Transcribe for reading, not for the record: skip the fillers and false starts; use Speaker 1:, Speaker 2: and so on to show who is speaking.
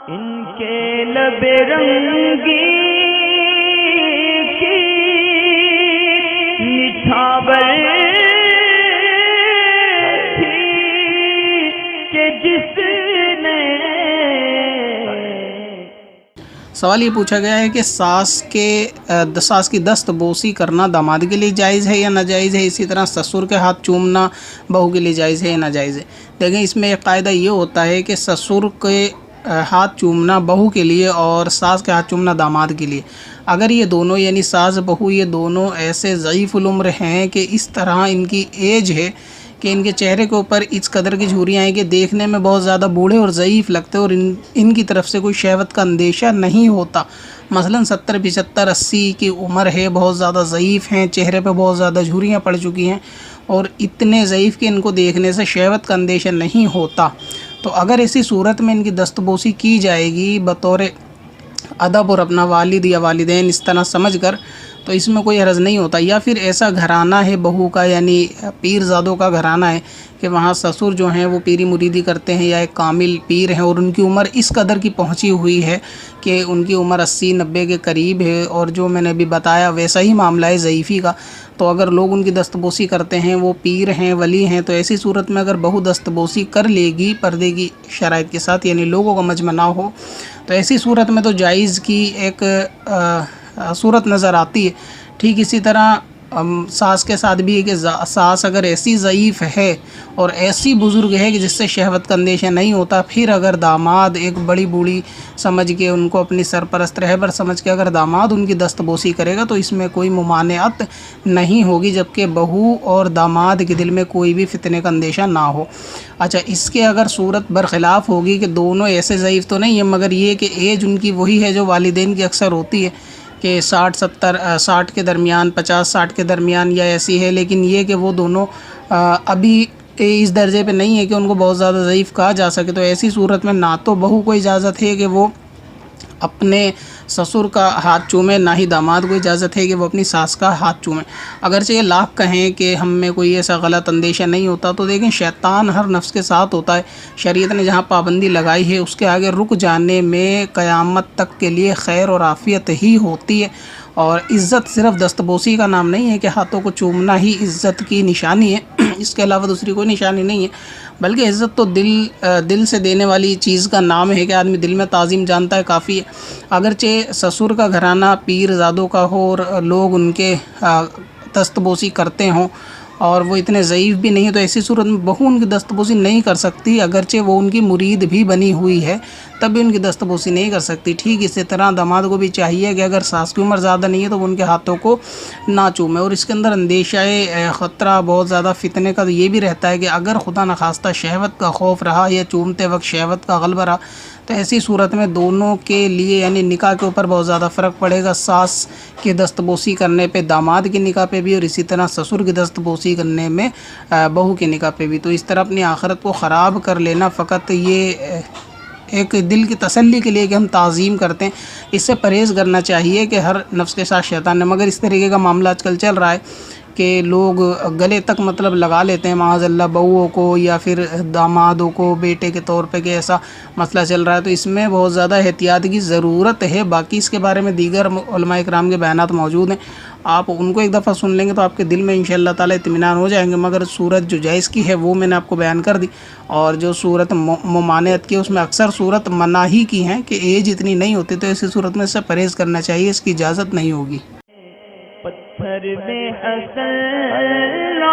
Speaker 1: इनके लबे रंगी की निछावर थी कि जिसने।
Speaker 2: सवाल ये पूछा गया है कि सास की दस्त बोसी करना दामाद के लिए जायज़ है या नाजायज़ है। इसी तरह ससुर के हाथ चूमना बहू के लिए जायज़ है या नाजायज़ है। देखें, इसमें एक क़ायदा ये होता है कि ससुर के हाथ चूमना बहू के लिए और सास के हाथ चूमना दामाद के लिए। अगर ये दोनों यानी सास बहू ये दोनों ऐसे ज़ईफ़ुल उम्र हैं कि इस तरह इनकी एज है कि इनके चेहरे के ऊपर इस कदर की झुर्रियाँ हैं कि देखने में बहुत ज़्यादा बूढ़े और ज़ईफ़ लगते हैं और इनकी तरफ से कोई शहवत का अंदेशा नहीं होता। मसलन 70, 75, 80 की उम्र है, बहुत ज़्यादा ज़ईफ़ हैं, चेहरे पे बहुत ज़्यादा झुर्रियाँ पड़ चुकी हैं और इतने ज़ईफ़ कि इनको देखने से शहवत का अंदेशा नहीं होता। तो अगर ऐसी सूरत में इनकी दस्तबोसी की जाएगी बतौर अदब और अपना वालिद या वालिदैन इस तरह समझ कर, तो इसमें कोई हर्ज नहीं होता। या फिर ऐसा घराना है बहू का यानी पीरज़ादों का घराना है कि वहाँ ससुर जो हैं वो पीरी मुरीदी करते हैं या एक कामिल पीर हैं और उनकी उम्र इस कदर की पहुँची हुई है कि उनकी उम्र 80-90 के करीब है और जो मैंने अभी बताया वैसा ही मामला है ज़ईफ़ी का। तो अगर लोग उनकी दस्तबोसी करते हैं, वो पीर हैं, वली हैं, तो ऐसी सूरत में अगर बहू दस्तबोसी कर लेगी पर्दे की शराइत के साथ यानी लोगों का मजमा ना हो, तो ऐसी सूरत में तो जायज़ की एक सूरत नज़र आती है। ठीक इसी तरह सास के साथ भी है कि सास अगर ऐसी ज़ईफ़ है और ऐसी बुज़ुर्ग है कि जिससे शहवत का अंदेशा नहीं होता, फिर अगर दामाद एक बड़ी बूढ़ी समझ के उनको अपनी सरपरस्त रहबर समझ के अगर दामाद उनकी दस्तबोसी करेगा तो इसमें कोई मुमानियत नहीं होगी, जबकि बहू और दामाद के दिल में कोई भी फितने का अंदेशा ना हो। अच्छा, इसके अगर सूरत बरखिलाफ़ होगी कि दोनों ऐसे ज़ईफ़ तो नहीं है मगर ये कि एज उनकी वही है जो वालिदैन की अक्सर होती है कि 60 के दरमियान, 50-60 के दरमियान या ऐसी है, लेकिन ये कि वो दोनों अभी इस दर्जे पे नहीं है कि उनको बहुत ज़्यादा ज़ईफ़ कहा जा सके। तो ऐसी सूरत में ना तो बहू को इजाज़त है कि वो अपने ससुर का हाथ चूमे, ना ही दामाद को इजाज़त है कि वो अपनी सास का हाथ चूमे। अगरचे ये लाख कहें कि हम में कोई ऐसा गलत अंदेशा नहीं होता, तो देखें शैतान हर नफ्स के साथ होता है। शरीयत ने जहाँ पाबंदी लगाई है उसके आगे रुक जाने में क़यामत तक के लिए खैर और आफ़ियत ही होती है। और इज़्ज़त सिर्फ़ दस्तबोसी का नाम नहीं है कि हाथों को चूमना ही इज़्ज़त की निशानी है, इसके अलावा दूसरी कोई निशानी नहीं है, बल्कि इज़्ज़त तो दिल से देने वाली चीज़ का नाम है कि आदमी दिल में ताज़ीम जानता है, काफ़ी है। अगरचे ससुर का घराना पीरज़ादों का हो और लोग उनके दस्तबोसी करते हों और वो इतने ज़ईफ़ भी नहीं है, तो ऐसी सूरत में बहू उनकी दस्तबोसी नहीं कर सकती। अगरचे वो उनकी मुरीद भी बनी हुई है तब भी उनकी दस्तबोसी नहीं कर सकती। ठीक इसी तरह दामाद को भी चाहिए कि अगर सास की उम्र ज़्यादा नहीं है तो वो उनके हाथों को ना चूमे। और इसके अंदर अंदेशा ख़तरा बहुत ज़्यादा फितने का तो ये भी रहता है कि अगर खुदा न खास्ता शहवत का खौफ रहा या चूमते वक्त शहवत का गलबा रहा, तो ऐसी सूरत में दोनों के लिए यानी निकाह के ऊपर बहुत ज़्यादा फ़र्क पड़ेगा। सास की दस्तबोसी करने पे दामाद की निकाह पे भी और इसी तरह ससुर की दस्तबोसी करने में बहू की निकाह पे भी। तो इस तरह अपनी आखिरत को ख़राब कर लेना फ़कत ये एक दिल की तसल्ली के लिए कि हम ताज़ीम करते हैं, इससे परहेज़ करना चाहिए कि हर नफ्स के साथ शैतान है। मगर इस तरीके का मामला आजकल चल रहा है कि लोग गले तक मतलब लगा लेते हैं माज़अल्लाह बहूओं को या फिर दामादों को बेटे के तौर पे कि ऐसा मसला चल रहा है। तो इसमें बहुत ज़्यादा एहतियात की ज़रूरत है। बाकी इसके बारे में दीगर उलमा इकराम के बयानात मौजूद हैं, आप उनको एक दफ़ा सुन लेंगे तो आपके दिल में इंशाअल्लाह ताला इत्मीनान हो जाएंगे। मगर सूरत जो जायज़ की है वो मैंने आपको बयान कर दी, और जो सूरत मुमानियत की उसमें अक्सर सूरत मनाही की हैं कि एज इतनी नहीं होती, तो ऐसी सूरत में इससे परहेज़ करना चाहिए, इसकी इजाज़त नहीं होगी।
Speaker 1: पत्थर में हसन